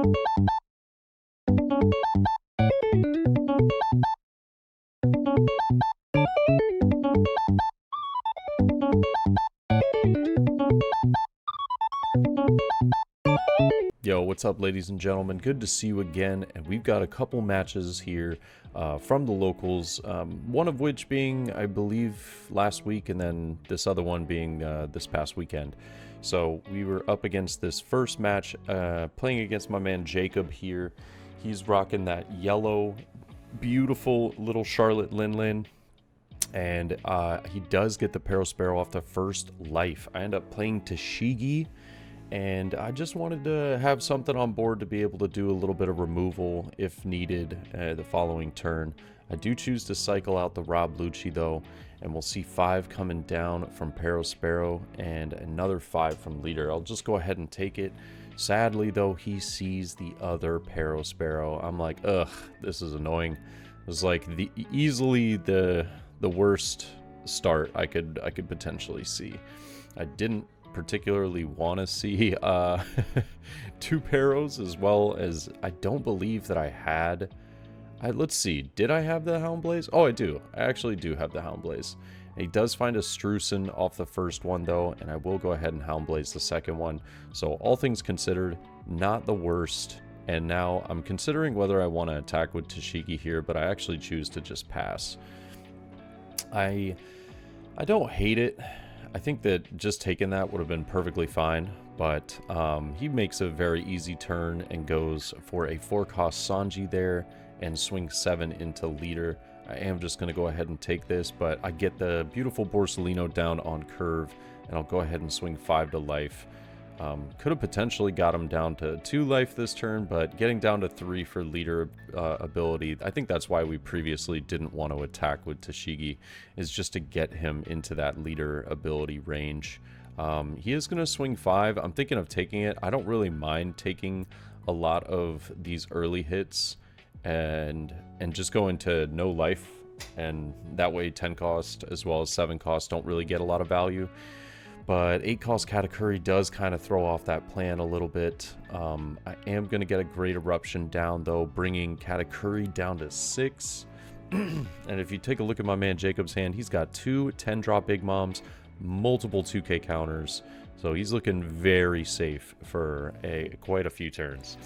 Yo, what's up, ladies and gentlemen? Good to see you again, and we've got a couple matches here from the locals, one of which being, I believe, last week, and then this other one being this past weekend. So we were up against this first match, playing against my man Jacob here. He's rocking that yellow, beautiful little Charlotte Lin, and he does get the Parasparrow off the first life. I end up playing Tashigi, and I just wanted to have something on board to be able to do a little bit of removal if needed the following turn. I do choose to cycle out the Rob Lucci though, and we'll see 5 coming down from Parasparrow and another 5 from Leader. I'll just go ahead and take it. Sadly though, he sees the other Parasparrow. I'm like, ugh, this is annoying. It was like easily the worst start I could potentially see. I didn't particularly want to see 2 Paros, as well as I don't believe that I had. Let's see, did I have the Houndblaze? Oh, I do. I actually do have the Houndblaze. He does find a Strucin off the first one though, and I will go ahead and Houndblaze the second one. So all things considered, not the worst. And now I'm considering whether I want to attack with Tashigi here, but I actually choose to just pass. I don't hate it. I think that just taking that would have been perfectly fine, but he makes a very easy turn and goes for a 4-cost Sanji there and swings 7 into Leader. I am just going to go ahead and take this, but I get the beautiful Borsalino down on curve, and I'll go ahead and swing 5 to life. Could have potentially got him down to 2 life this turn, but getting down to 3 for Leader ability, I think that's why we previously didn't want to attack with Tashigi, is just to get him into that Leader ability range. He is going to swing 5. I'm thinking of taking it. I don't really mind taking a lot of these early hits and just go into no life, and that way 10 cost as well as 7 cost don't really get a lot of value. But 8-cost Katakuri does kind of throw off that plan a little bit. I am going to get a Great Eruption down, though, bringing Katakuri down to 6. And if you take a look at my man Jacob's hand, he's got 2 10-drop Big Moms, multiple 2K counters. So he's looking very safe for quite a few turns.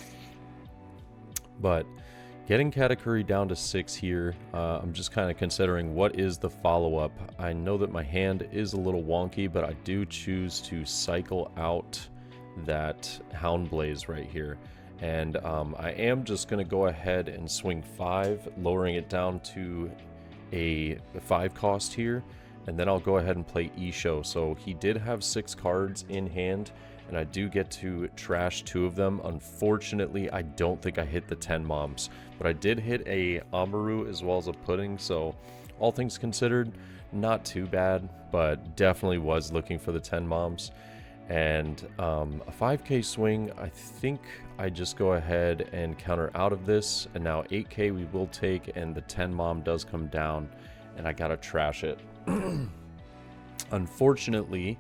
But getting Katakuri down to 6 here, I'm just kind of considering what is the follow-up. I know that my hand is a little wonky, but I do choose to cycle out that Houndblaze right here. And I am just going to go ahead and swing 5, lowering it down to a 5 cost here. And then I'll go ahead and play Isho. So he did have 6 cards in hand, and I do get to trash 2 of them. Unfortunately, I don't think I hit the 10 moms, but I did hit a Amaru as well as a Pudding, so all things considered, not too bad, but definitely was looking for the 10 moms. And a 5k swing, I think I just go ahead and counter out of this, and now 8k we will take, and the 10 mom does come down, and I gotta trash it. Unfortunately,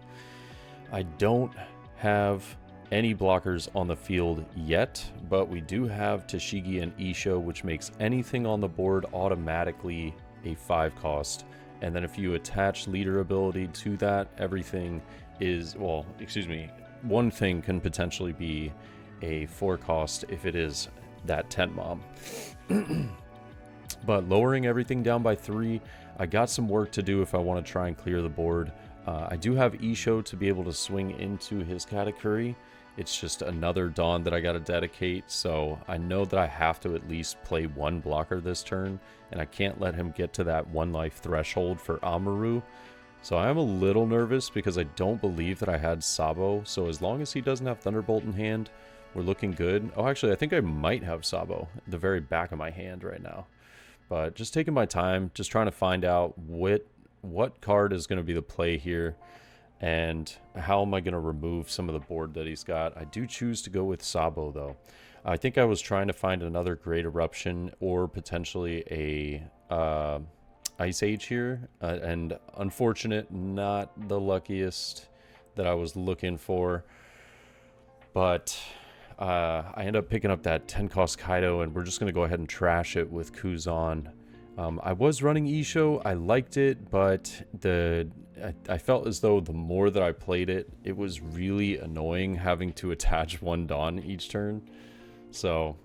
I don't have any blockers on the field yet, but we do have Tashigi and Isho, which makes anything on the board automatically a 5 cost. And then if you attach Leader ability to that, everything is, well, excuse me, one thing can potentially be a 4 cost if it is that 10 mom. But lowering everything down by 3, I got some work to do if I want to try and clear the board. I do have Isho to be able to swing into his Katakuri. It's just another Dawn that I got to dedicate, so I know that I have to at least play 1 blocker this turn, and I can't let him get to that 1 life threshold for Amaru. So I am a little nervous because I don't believe that I had Sabo, so as long as he doesn't have Thunderbolt in hand, we're looking good. Oh, actually, I think I might have Sabo at the very back of my hand right now. But just taking my time, just trying to find out what card is going to be the play here, and how am I going to remove some of the board that he's got. I do choose to go with Sabo, though. I think I was trying to find another Great Eruption or potentially a Ice Age here, and unfortunate, not the luckiest that I was looking for. But I end up picking up that 10 cost Kaido, and we're just going to go ahead and trash it with Kuzan. I was running Isho. I liked it, but I felt as though the more that I played it, it was really annoying having to attach one Dawn each turn. So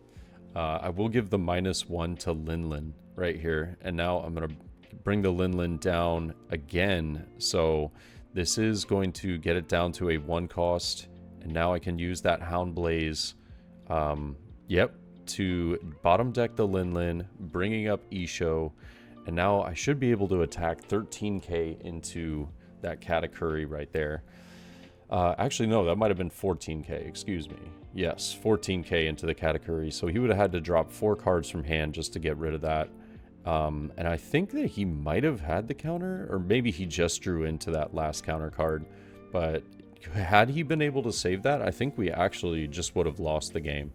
I will give the -1 to Linlin right here. And now I'm going to bring the Linlin down again. So this is going to get it down to a 1 cost. And now I can use that Hound Blaze, to bottom deck the Linlin, bringing up Isho. And now I should be able to attack 13k into that Katakuri right there. Actually, no, that might have been 14k, excuse me. Yes, 14k into the Katakuri. So he would have had to drop 4 cards from hand just to get rid of that. And I think that he might have had the counter, or maybe he just drew into that last counter card. But had he been able to save that, I think we actually just would have lost the game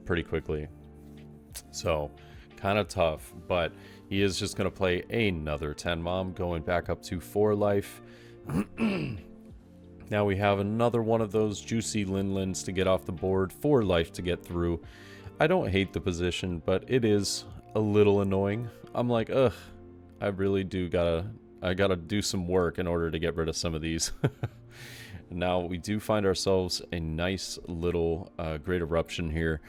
pretty quickly. So, kind of tough, but he is just going to play another 10 Mom, going back up to 4 life. Now we have another one of those juicy Linlins to get off the board, 4 life to get through. I don't hate the position, but it is a little annoying. I'm like, ugh, I really do gotta do some work in order to get rid of some of these. Now we do find ourselves a nice little Great Eruption here.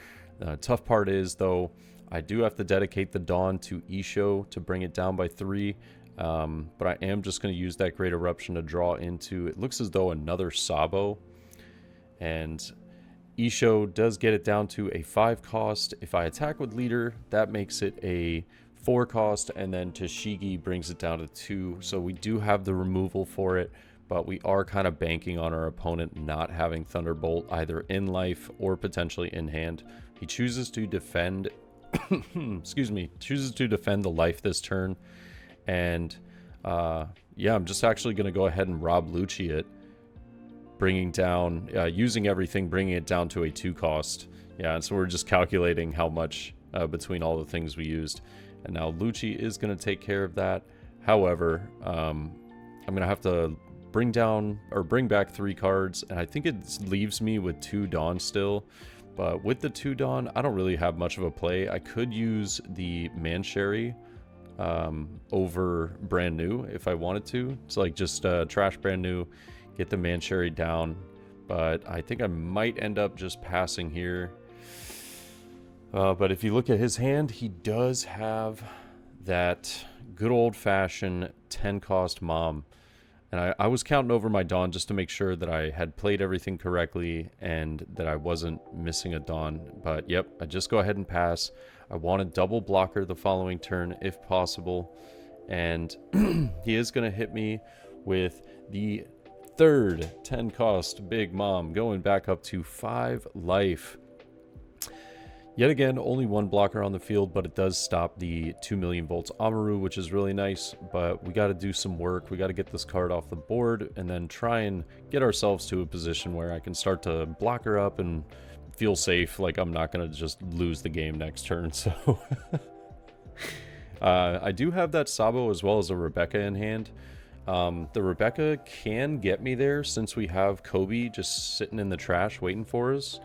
Tough part is, though, I do have to dedicate the Dawn to Isho to bring it down by 3. But I am just going to use that Great Eruption to draw into, it looks as though, another Sabo. And Isho does get it down to a 5 cost. If I attack with Leader, that makes it a 4 cost. And then Tashigi brings it down to 2. So we do have the removal for it. But we are kind of banking on our opponent not having Thunderbolt either in life or potentially in hand. He chooses to defend, chooses to defend the life this turn. And yeah, I'm just actually going to go ahead and rob Lucci it, bringing down, using everything, bringing it down to a 2 cost. Yeah, and so we're just calculating how much between all the things we used. And now Lucci is going to take care of that. However, I'm going to have to bring back 3 cards, and I think it leaves me with 2 Dawn still. But with the 2 Dawn, I don't really have much of a play. I could use the Mancherry over Brand New if I wanted to. It's like just trash Brand New, get the Mancherry down. But I think I might end up just passing here. But if you look at his hand, he does have that good old-fashioned 10 cost Mom. And I was counting over my Dawn just to make sure that I had played everything correctly and that I wasn't missing a Dawn. But yep, I just go ahead and pass. I want to double blocker the following turn if possible. And he is going to hit me with the 3rd 10 cost Big Mom, going back up to 5 life. Yet again, only 1 blocker on the field, but it does stop the 2 million volts Amaru, which is really nice. But we got to do some work. We got to get this card off the board and then try and get ourselves to a position where I can start to block her up and feel safe, like I'm not going to just lose the game next turn. So I do have that Sabo as well as a Rebecca in hand. The Rebecca can get me there since we have Kobe just sitting in the trash waiting for us.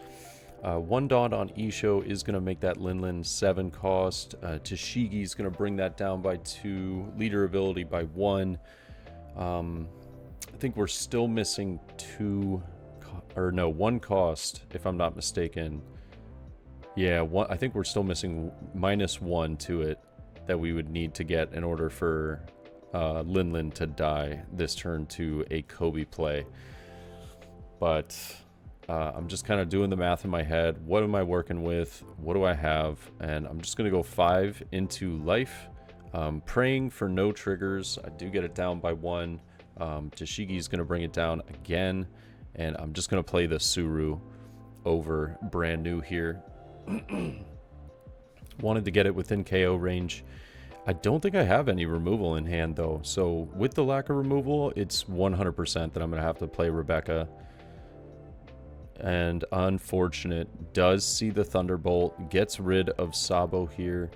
1 Dawn on Isho is going to make that Linlin 7 cost. Tashigi is going to bring that down by 2. Leader ability by 1. I think we're still missing 1 cost, if I'm not mistaken. Yeah, I think we're still missing -1 to it that we would need to get in order for Linlin to die this turn to a Kobe play. But I'm just kind of doing the math in my head. What am I working with? What do I have? And I'm just going to go 5 into life. Praying for no triggers. I do get it down by 1. Tashigi's going to bring it down again. And I'm just going to play the Suru over Brand New here. Wanted to get it within KO range. I don't think I have any removal in hand, though. So with the lack of removal, it's 100% that I'm going to have to play Rebecca. And unfortunate, does see the Thunderbolt, gets rid of Sabo here.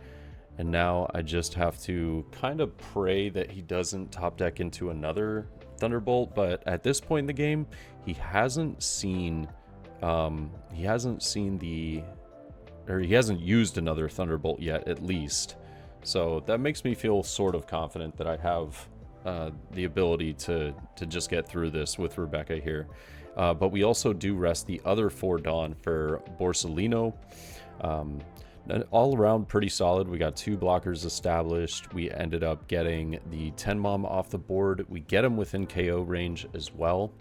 And now I just have to kind of pray that he doesn't top deck into another Thunderbolt. But at this point in the game, he hasn't seen He hasn't seen he hasn't used another Thunderbolt yet, at least. So that makes me feel sort of confident that I have the ability to just get through this with Rebecca here. But we also do rest the other 4 Dawn for Borsalino. All around pretty solid. We got 2 blockers established. We ended up getting the 10 Mom off the board. We get him within KO range as well.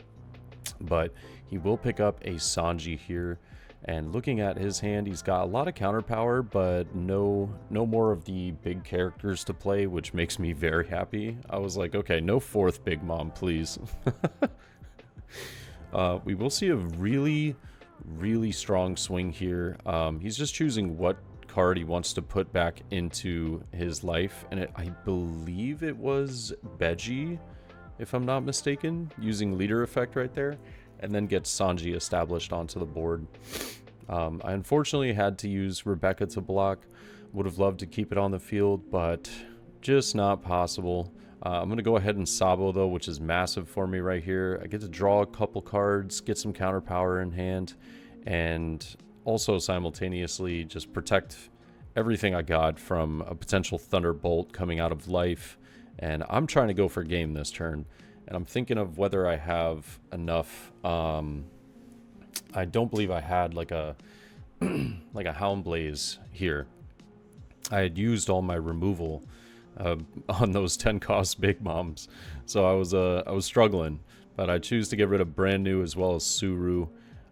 But he will pick up a Sanji here. And looking at his hand, he's got a lot of counter power, but no more of the big characters to play, which makes me very happy. I was like, okay, no 4th Big Mom, please. We will see a really, really strong swing here. He's just choosing what card he wants to put back into his life, and I believe it was Beji, if I'm not mistaken, using leader effect right there, and then gets Sanji established onto the board. I unfortunately had to use Rebecca to block. Would have loved to keep it on the field, but just not possible. I'm going to go ahead and Sabo, though, which is massive for me right here. I get to draw a couple cards, get some counter power in hand, and also simultaneously just protect everything I got from a potential Thunderbolt coming out of life. And I'm trying to go for game this turn, and I'm thinking of whether I have enough. I don't believe I had like a like a Hound Blaze here. I had used all my removal on those 10 cost Big Moms, so I was struggling. But I choose to get rid of Brand New as well as Suru.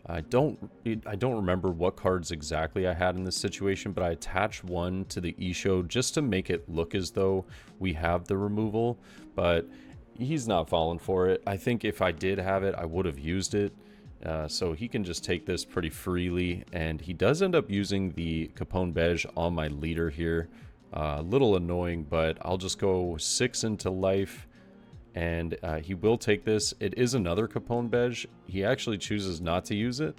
I don't remember what cards exactly I had in this situation, but I attached one to the Isho just to make it look as though we have the removal, but he's not falling for it. I think if I did have it, I would have used it. So he can just take this pretty freely, and he does end up using the Capone Beige on my leader here. A little annoying, but I'll just go 6 into life, and he will take this. It is another Capone Beige. He actually chooses not to use it.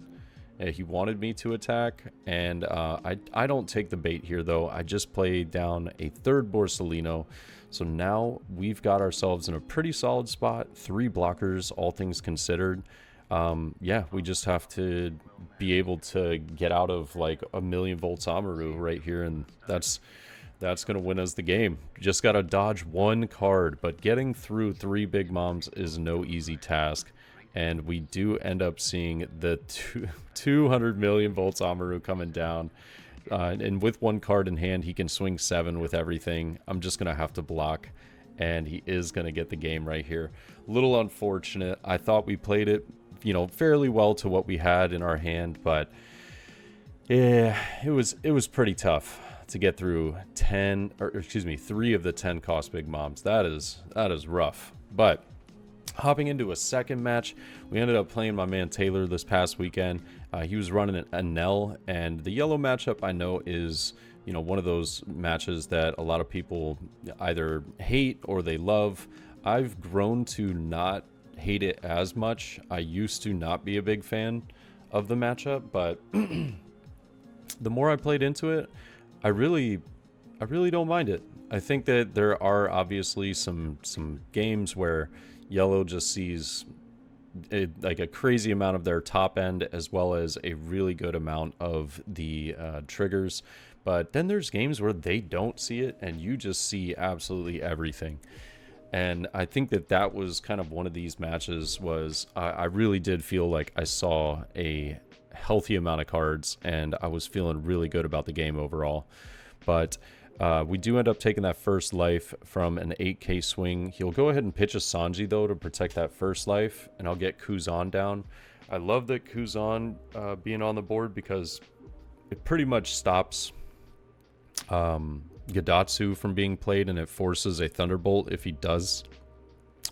He wanted me to attack, and I don't take the bait here, though. I just play down a 3rd Borsalino. So now we've got ourselves in a pretty solid spot. 3 blockers, all things considered. Yeah, we just have to be able to get out of like a 1,000,000 volts Amaru right here, and that's going to win us the game. Just got to dodge 1 card, but getting through 3 Big Moms is no easy task, and we do end up seeing the 200 million volts Amaru coming down. And with 1 card in hand, he can swing 7 with everything. I'm just going to have to block, and he is going to get the game right here. A little unfortunate. I thought we played it, you know, fairly well to what we had in our hand, but yeah, it was pretty tough to get through 3 of the 10 cost Big Moms. That is rough. But hopping into a second match, we ended up playing my man Taylor this past weekend. He was running an Nell, and the yellow matchup I know is, you know, one of those matches that a lot of people either hate or they love. I've grown to not hate it as much. I used to not be a big fan of the matchup, but the more I played into it, I really don't mind it. I think that there are obviously some games where yellow just sees like a crazy amount of their top end as well as a really good amount of the triggers, but then there's games where they don't see it and you just see absolutely everything. And I think that was kind of one of these matches. Was I really did feel like I saw a healthy amount of cards, and I was feeling really good about the game overall. But we do end up taking that first life from an 8k swing. He'll go ahead and pitch a Sanji, though, to protect that first life, and I'll get Kuzan down. I love that Kuzan being on the board because it pretty much stops Gadatsu from being played, and it forces a Thunderbolt if he does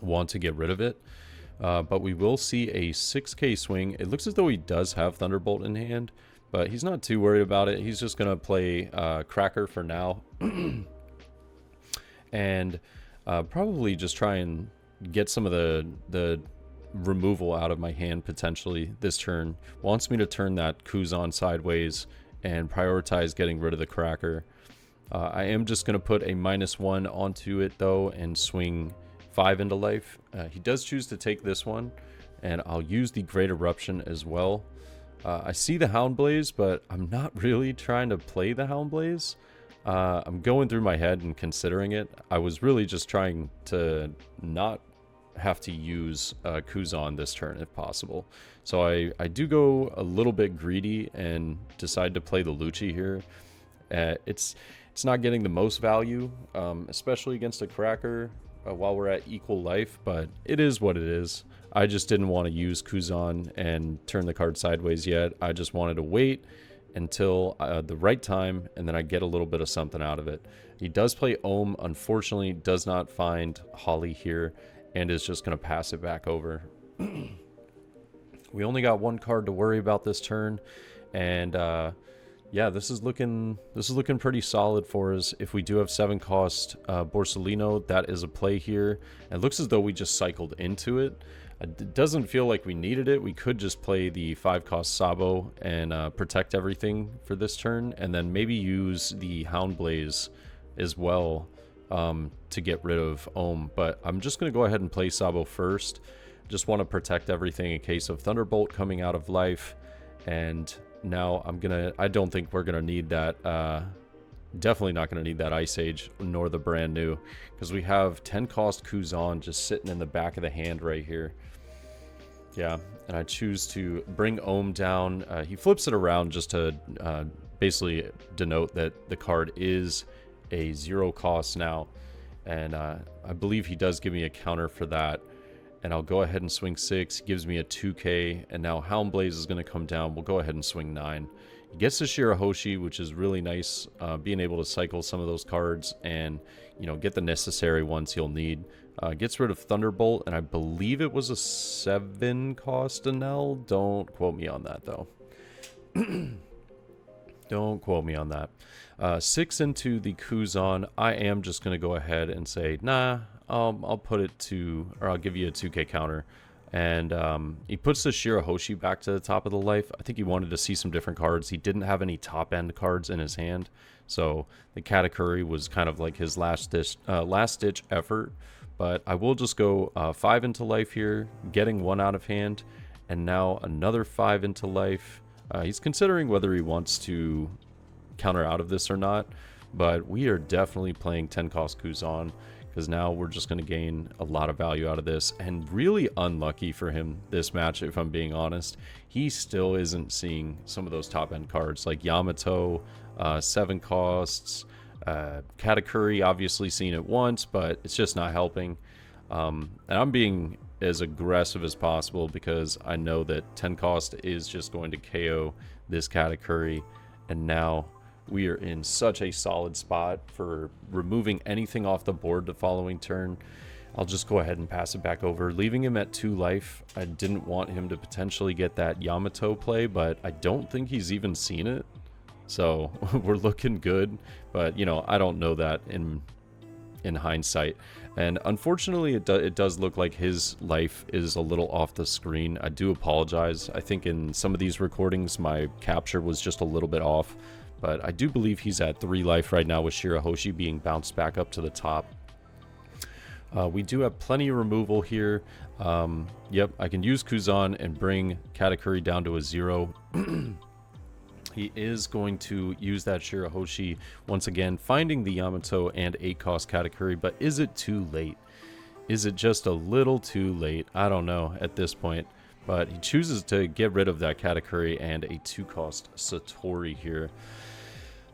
want to get rid of it. But we will see a 6k swing. It looks as though he does have Thunderbolt in hand, but he's not too worried about it. He's just going to play Cracker for now. And probably just try and get some of the removal out of my hand potentially this turn. Wants me to turn that Kuzan sideways and prioritize getting rid of the Cracker. I am just going to put a -1 onto it, though, and swing 5 into life. He does choose to take this one, and I'll use the Great Eruption as well. I see the Houndblaze, but I'm not really trying to play the Houndblaze. I'm going through my head and considering it. I was really just trying to not have to use Kuzan this turn if possible. So I do go a little bit greedy and decide to play the Lucci here. It's not getting the most value, especially against a Cracker while we're at equal life, but it is what it is. I just didn't want to use Kuzan and turn the card sideways yet. I just wanted to wait until the right time, and then I get a little bit of something out of it. He does play Ohm, unfortunately does not find Holly here, and is just going to pass it back over. We only got one card to worry about this turn, and yeah, this is looking pretty solid for us. If we do have 7-cost Borsalino, that is a play here. It looks as though we just cycled into it. It doesn't feel like we needed it. We could just play the 5-cost Sabo and protect everything for this turn, and then maybe use the Houndblaze as well to get rid of Ohm. But I'm just going to go ahead and play Sabo first. Just want to protect everything in case of Thunderbolt coming out of life. And now I don't think we're gonna need that. Definitely not gonna need that Ice Age nor the brand new, because we have 10-cost Kuzan just sitting in the back of the hand right here. Yeah, and I choose to bring Ohm down. He flips it around just to basically denote that the card is a 0-cost now, and I believe he does give me a counter for that. And I'll go ahead and swing 6. He gives me a 2k, and now Houndblaze is going to come down. We'll go ahead and swing 9. He gets the Shirahoshi, which is really nice, being able to cycle some of those cards and, you know, get the necessary ones he'll need. Gets rid of Thunderbolt, and I believe it was a 7-cost Enel. Don't quote me on that, though. Don't quote me on that. 6 into the Kuzan. I am just going to go ahead and say, nah, I'll put it to, or I'll give you a 2k counter. And he puts the Shirahoshi back to the top of the life. I think he wanted to see some different cards. He didn't have any top-end cards in his hand. So the Katakuri was kind of like his last-ditch effort. But I will just go 5 into life here, getting 1 out of hand. And now another 5 into life. He's considering whether he wants to counter out of this or not. But we are definitely playing 10-cost Kuzan, because now we're just going to gain a lot of value out of this. And really unlucky for him this match, if I'm being honest. He still isn't seeing some of those top-end cards, like Yamato, 7 costs, Katakuri, obviously seen it once, but it's just not helping. And I'm being as aggressive as possible, because I know that 10 cost is just going to KO this Katakuri. And now we are in such a solid spot for removing anything off the board the following turn. I'll just go ahead and pass it back over, leaving him at 2 life. I didn't want him to potentially get that Yamato play, but I don't think he's even seen it. So we're looking good, but you know, I don't know that in hindsight. And unfortunately, it does look like his life is a little off the screen. I do apologize. I think in some of these recordings, my capture was just a little bit off. But I do believe he's at 3 life right now, with Shirahoshi being bounced back up to the top. We do have plenty of removal here. Yep, I can use Kuzan and bring Katakuri down to a 0. He is going to use that Shirahoshi once again, finding the Yamato and 8-cost Katakuri. But is it too late? Is it just a little too late? I don't know at this point. But he chooses to get rid of that Katakuri and a 2-cost Satori here.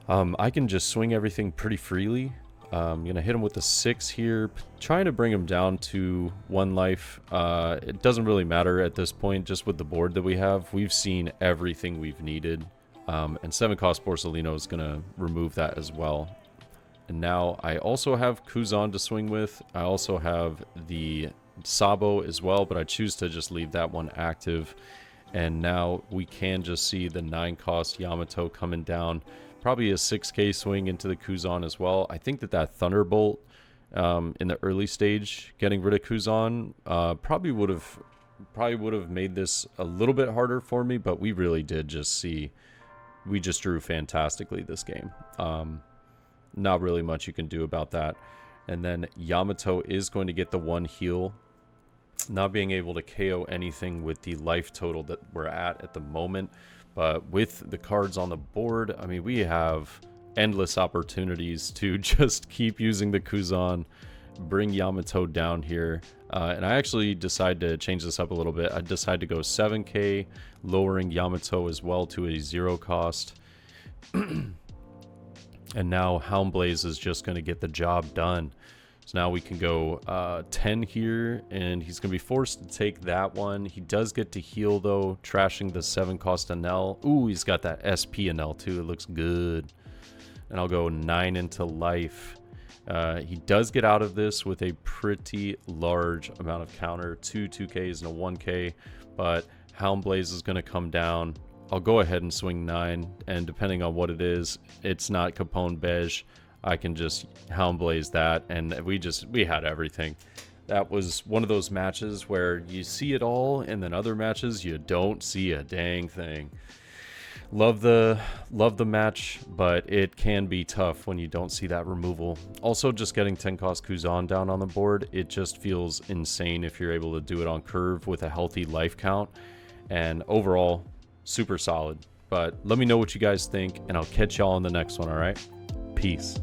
I can just swing everything pretty freely. I'm going to hit him with the 6 here, trying to bring him down to 1 life. It doesn't really matter at this point, just with the board that we have. We've seen everything we've needed. And 7-cost Borsalino is going to remove that as well. And now I also have Kuzan to swing with. I also have the Sabo as well, but I choose to just leave that one active. And now we can just see the 9-cost Yamato coming down. Probably a 6k swing into the Kuzan as well. I think that Thunderbolt in the early stage, getting rid of Kuzan, probably would have made this a little bit harder for me, but we really did just see, we just drew fantastically this game. Not really much you can do about that. And then Yamato is going to get the 1 heal, not being able to KO anything with the life total that we're at the moment. But with the cards on the board, I mean, we have endless opportunities to just keep using the Kuzan, bring Yamato down here. And I actually decided to change this up a little bit. I decided to go 7k, lowering Yamato as well to a 0 cost. And now Houndblaze is just going to get the job done. So now we can go 10 here, and he's going to be forced to take that one. He does get to heal, though, trashing the 7 cost Anel. Ooh, he's got that SP Anel, too. It looks good. And I'll go 9 into life. He does get out of this with a pretty large amount of counter. 2 2Ks and a 1K, but Houndblaze is going to come down. I'll go ahead and swing 9, and depending on what it is, it's not Capone Beige, I can just Houndblaze that, and we had everything. That was one of those matches where you see it all, and then other matches you don't see a dang thing. Love the match, but it can be tough when you don't see that removal. Also, just getting 10 cost Kuzan down on the board, it just feels insane if you're able to do it on curve with a healthy life count. And overall, super solid. But let me know what you guys think, and I'll catch y'all in the next one, all right? Peace.